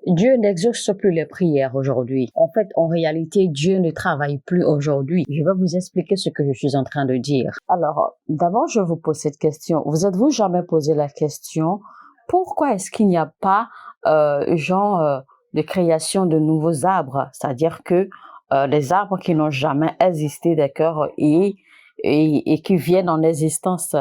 Dieu n'exauce plus les prières aujourd'hui. En fait, en réalité, Dieu ne travaille plus aujourd'hui. Je vais vous expliquer ce que je suis en train de dire. Alors, d'abord, je vous pose cette question. Vous êtes-vous jamais posé la question, pourquoi est-ce qu'il n'y a pas, de création de nouveaux arbres? C'est-à-dire que les arbres qui n'ont jamais existé, d'accord, et qui viennent en existence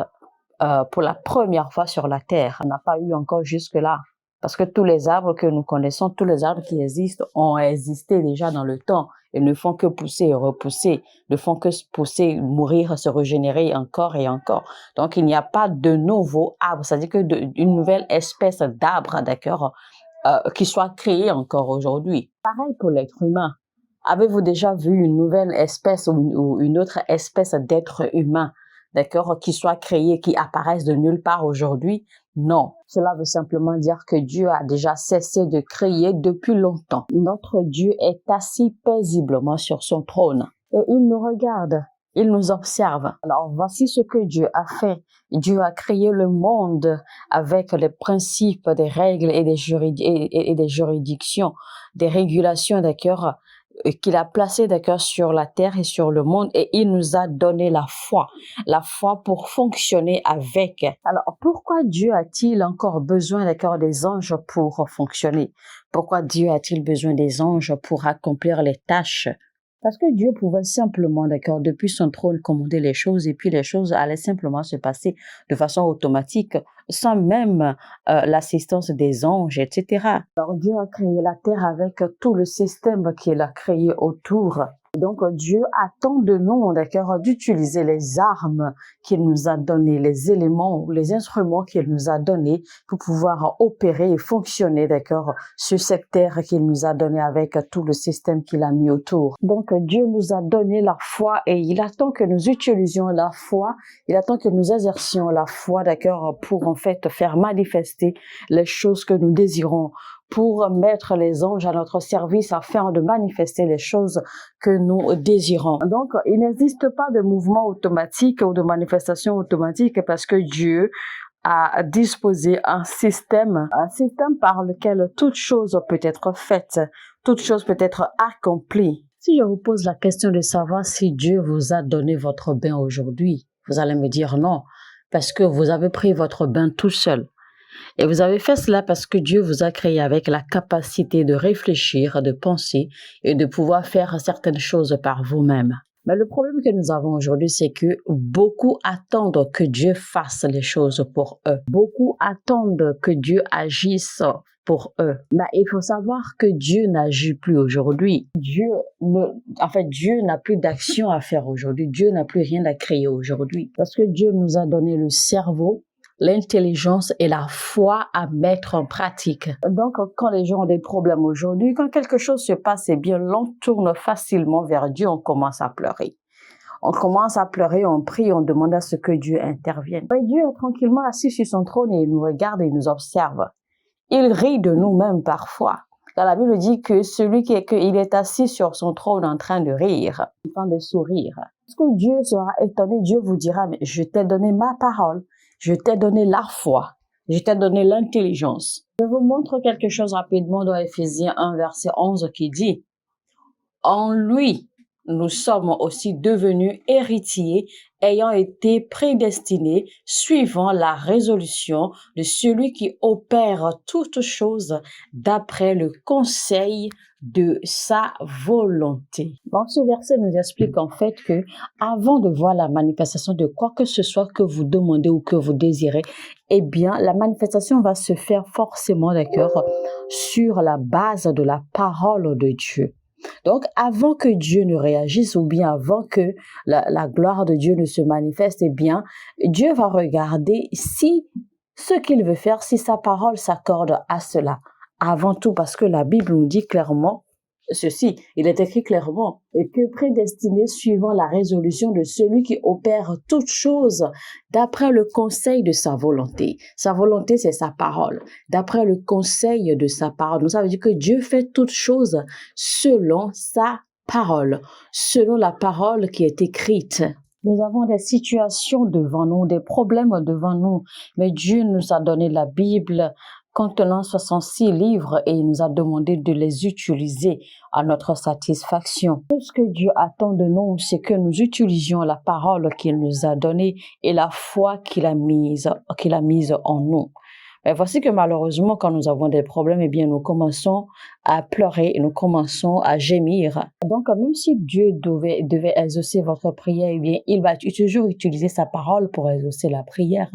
pour la première fois sur la Terre. On n'a pas eu encore jusque-là. Parce que tous les arbres que nous connaissons, tous les arbres qui existent, ont existé déjà dans le temps et ne font que pousser et repousser, ne font que pousser, mourir, se régénérer encore et encore. Donc, il n'y a pas de nouveaux arbres, c'est-à-dire une nouvelle espèce d'arbre, d'accord, qui soit créée encore aujourd'hui. Pareil pour l'être humain. Avez-vous déjà vu une nouvelle espèce ou une autre espèce d'être humain, d'accord, qui soit créée, qui apparaisse de nulle part aujourd'hui? Non. Cela veut simplement dire que Dieu a déjà cessé de créer depuis longtemps. Notre Dieu est assis paisiblement sur son trône et il nous regarde. Il nous observe. Alors, voici ce que Dieu a fait. Dieu a créé le monde avec les principes, des règles et des juridictions, des régulations, d'accord, qu'il a placé, d'accord, sur la terre et sur le monde, et il nous a donné la foi pour fonctionner avec. Alors, pourquoi Dieu a-t-il encore besoin, d'accord, des anges pour fonctionner? Pourquoi Dieu a-t-il besoin des anges pour accomplir les tâches? Parce que Dieu pouvait simplement, d'accord, depuis son trône, commander les choses, et puis les choses allaient simplement se passer de façon automatique, sans même l'assistance des anges, etc. Alors Dieu a créé la terre avec tout le système qu'il a créé autour. Donc Dieu attend de nous, d'accord, d'utiliser les armes qu'il nous a données, les éléments, les instruments qu'il nous a donnés pour pouvoir opérer et fonctionner, d'accord, sur cette terre qu'il nous a donnée avec tout le système qu'il a mis autour. Donc Dieu nous a donné la foi et il attend que nous utilisions la foi, il attend que nous exercions la foi, d'accord, pour en fait faire manifester les choses que nous désirons, pour mettre les anges à notre service afin de manifester les choses que nous désirons. Donc, il n'existe pas de mouvement automatique ou de manifestation automatique parce que Dieu a disposé un système par lequel toute chose peut être faite, toute chose peut être accomplie. Si je vous pose la question de savoir si Dieu vous a donné votre bain aujourd'hui, vous allez me dire non, parce que vous avez pris votre bain tout seul. Et vous avez fait cela parce que Dieu vous a créé avec la capacité de réfléchir, de penser et de pouvoir faire certaines choses par vous-même. Mais le problème que nous avons aujourd'hui, c'est que beaucoup attendent que Dieu fasse les choses pour eux. Beaucoup attendent que Dieu agisse pour eux. Mais il faut savoir que Dieu n'agit plus aujourd'hui. Dieu n'a plus d'action à faire aujourd'hui. Dieu n'a plus rien à créer aujourd'hui. Parce que Dieu nous a donné le cerveau, l'intelligence et la foi à mettre en pratique. Donc, quand les gens ont des problèmes aujourd'hui, quand quelque chose se passe, eh bien, l'on tourne facilement vers Dieu, on commence à pleurer. On commence à pleurer, on prie, on demande à ce que Dieu intervienne. Mais Dieu est tranquillement assis sur son trône et il nous regarde et il nous observe. Il rit de nous-mêmes parfois. Car la Bible dit que il est assis sur son trône en train de rire, en train de sourire. Est-ce que Dieu sera étonné? Dieu vous dira, mais je t'ai donné ma parole. Je t'ai donné la foi. Je t'ai donné l'intelligence. Je vous montre quelque chose rapidement dans Éphésiens 1, verset 11 qui dit « En lui, nous sommes aussi devenus héritiers, ayant été prédestinés, suivant la résolution de celui qui opère toutes choses d'après le conseil de sa volonté. » Donc, ce verset nous explique en fait que avant de voir la manifestation de quoi que ce soit que vous demandez ou que vous désirez, eh bien, la manifestation va se faire forcément, d'accord, sur la base de la parole de Dieu. Donc, avant que Dieu ne réagisse ou bien avant que la gloire de Dieu ne se manifeste, eh bien, Dieu va regarder si ce qu'il veut faire, si sa parole s'accorde à cela. Avant tout, parce que la Bible nous dit clairement ceci, il est écrit clairement, et que prédestiné suivant la résolution de celui qui opère toutes choses d'après le conseil de sa volonté. Sa volonté, c'est sa parole. D'après le conseil de sa parole. Donc, ça veut dire que Dieu fait toutes choses selon sa parole, selon la parole qui est écrite. Nous avons des situations devant nous, des problèmes devant nous, mais Dieu nous a donné la Bible contenant 66 livres et il nous a demandé de les utiliser à notre satisfaction. Tout ce que Dieu attend de nous, c'est que nous utilisions la parole qu'il nous a donnée et la foi qu'il a mise en nous. Mais voici que malheureusement, quand nous avons des problèmes, eh bien, nous commençons à pleurer et nous commençons à gémir. Donc, même si Dieu devait exaucer votre prière, eh bien, il va toujours utiliser sa parole pour exaucer la prière.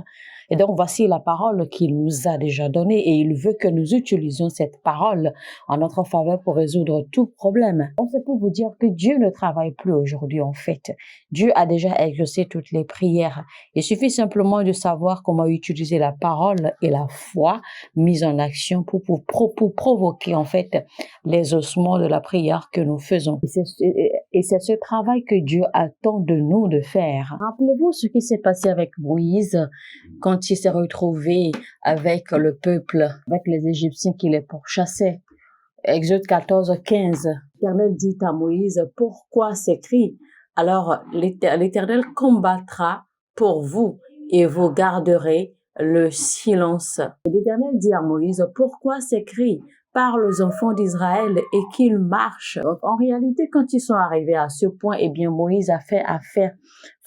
Et donc, voici la parole qu'il nous a déjà donnée et il veut que nous utilisions cette parole en notre faveur pour résoudre tout problème. Donc, c'est pour vous dire que Dieu ne travaille plus aujourd'hui, en fait. Dieu a déjà exaucé toutes les prières. Il suffit simplement de savoir comment utiliser la parole et la foi mise en action pour provoquer, en fait, l'exaucement de la prière que nous faisons. Et c'est ce travail que Dieu attend de nous de faire. Rappelez-vous ce qui s'est passé avec Moïse quand il s'est retrouvé avec le peuple, avec les Égyptiens qui les pourchassaient. Exode 14, 15. L'Éternel dit à Moïse, pourquoi ces cris? Alors l'Éternel combattra pour vous et vous garderez le silence. Et l'Éternel dit à Moïse, pourquoi ces cris? Parle aux enfants d'Israël et qu'ils marchent. Donc, en réalité, quand ils sont arrivés à ce point, eh bien, Moïse a fait affaire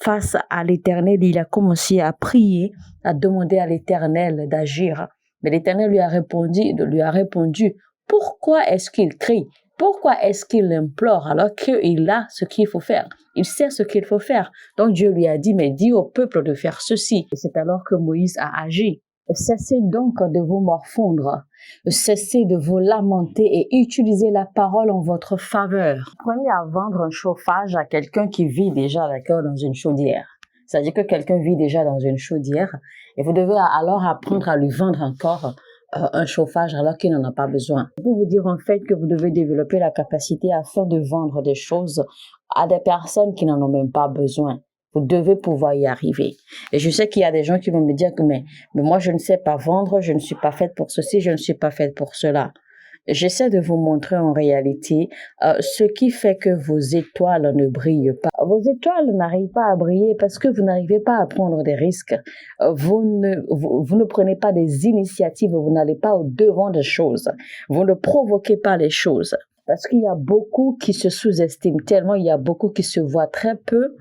face à l'Éternel. Il a commencé à prier, à demander à l'Éternel d'agir. Mais l'Éternel lui a répondu, pourquoi est-ce qu'il crie? Pourquoi est-ce qu'il implore alors qu'il a ce qu'il faut faire? Il sait ce qu'il faut faire. Donc Dieu lui a dit, mais dis au peuple de faire ceci. Et c'est alors que Moïse a agi. Cessez donc de vous morfondre. Cessez de vous lamenter et utilisez la parole en votre faveur. Prenez à vendre un chauffage à quelqu'un qui vit déjà, d'accord, dans une chaudière. C'est-à-dire que quelqu'un vit déjà dans une chaudière et vous devez alors apprendre à lui vendre encore un chauffage alors qu'il n'en a pas besoin. Pour vous dire en fait que vous devez développer la capacité afin de vendre des choses à des personnes qui n'en ont même pas besoin. Vous devez pouvoir y arriver. Et je sais qu'il y a des gens qui vont me dire que mais moi je ne sais pas vendre, je ne suis pas faite pour ceci, je ne suis pas faite pour cela. J'essaie de vous montrer en réalité ce qui fait que vos étoiles ne brillent pas. Vos étoiles n'arrivent pas à briller parce que vous n'arrivez pas à prendre des risques. Vous ne prenez pas des initiatives, vous n'allez pas au devant des choses. Vous ne provoquez pas les choses. Parce qu'il y a beaucoup qui se sous-estiment tellement, il y a beaucoup qui se voient très peu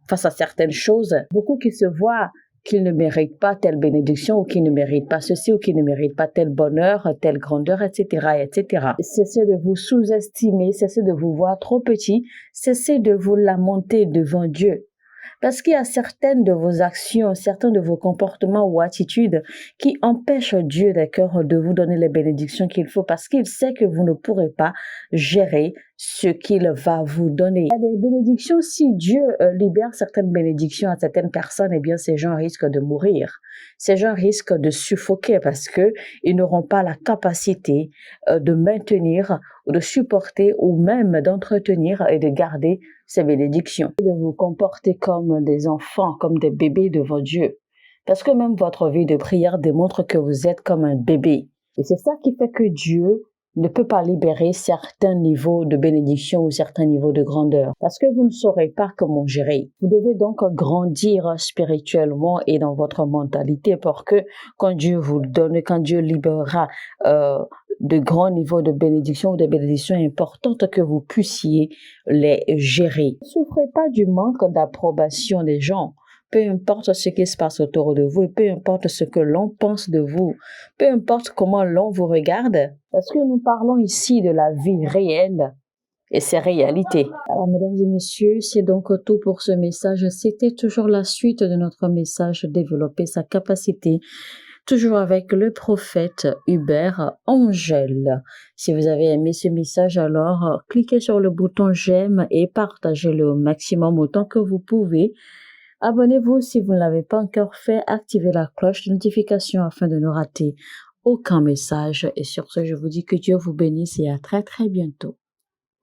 face à certaines choses, beaucoup qui se voient qu'ils ne méritent pas telle bénédiction ou qu'ils ne méritent pas ceci ou qu'ils ne méritent pas tel bonheur, telle grandeur, etc., etc. Cessez de vous sous-estimer, cessez de vous voir trop petit, cessez de vous lamenter devant Dieu. Parce qu'il y a certaines de vos actions, certains de vos comportements ou attitudes qui empêchent Dieu, d'accord, de vous donner les bénédictions qu'il faut parce qu'il sait que vous ne pourrez pas gérer ce qu'il va vous donner. Il y a des bénédictions, si Dieu libère certaines bénédictions à certaines personnes, eh bien ces gens risquent de mourir. Ces gens risquent de suffoquer parce que ils n'auront pas la capacité de maintenir ou de supporter ou même d'entretenir et de garder ces bénédictions. De vous comporter comme des enfants, comme des bébés devant Dieu. Parce que même votre vie de prière démontre que vous êtes comme un bébé. Et c'est ça qui fait que Dieu ne peut pas libérer certains niveaux de bénédiction ou certains niveaux de grandeur. Parce que vous ne saurez pas comment gérer. Vous devez donc grandir spirituellement et dans votre mentalité pour que quand Dieu vous donne, quand Dieu libérera de grands niveaux de bénédiction ou de bénédictions importantes que vous puissiez les gérer. Ne souffrez pas du manque d'approbation des gens. Peu importe ce qui se passe autour de vous, et peu importe ce que l'on pense de vous, peu importe comment l'on vous regarde, parce que nous parlons ici de la vie réelle et ses réalités. Alors, mesdames et messieurs, c'est donc tout pour ce message. C'était toujours la suite de notre message, développer sa capacité, toujours avec le prophète Hubert Angèle. Si vous avez aimé ce message, alors cliquez sur le bouton j'aime et partagez-le au maximum autant que vous pouvez. Abonnez-vous si vous ne l'avez pas encore fait, activez la cloche de notification afin de ne rater aucun message. Et sur ce, je vous dis que Dieu vous bénisse et à très très bientôt.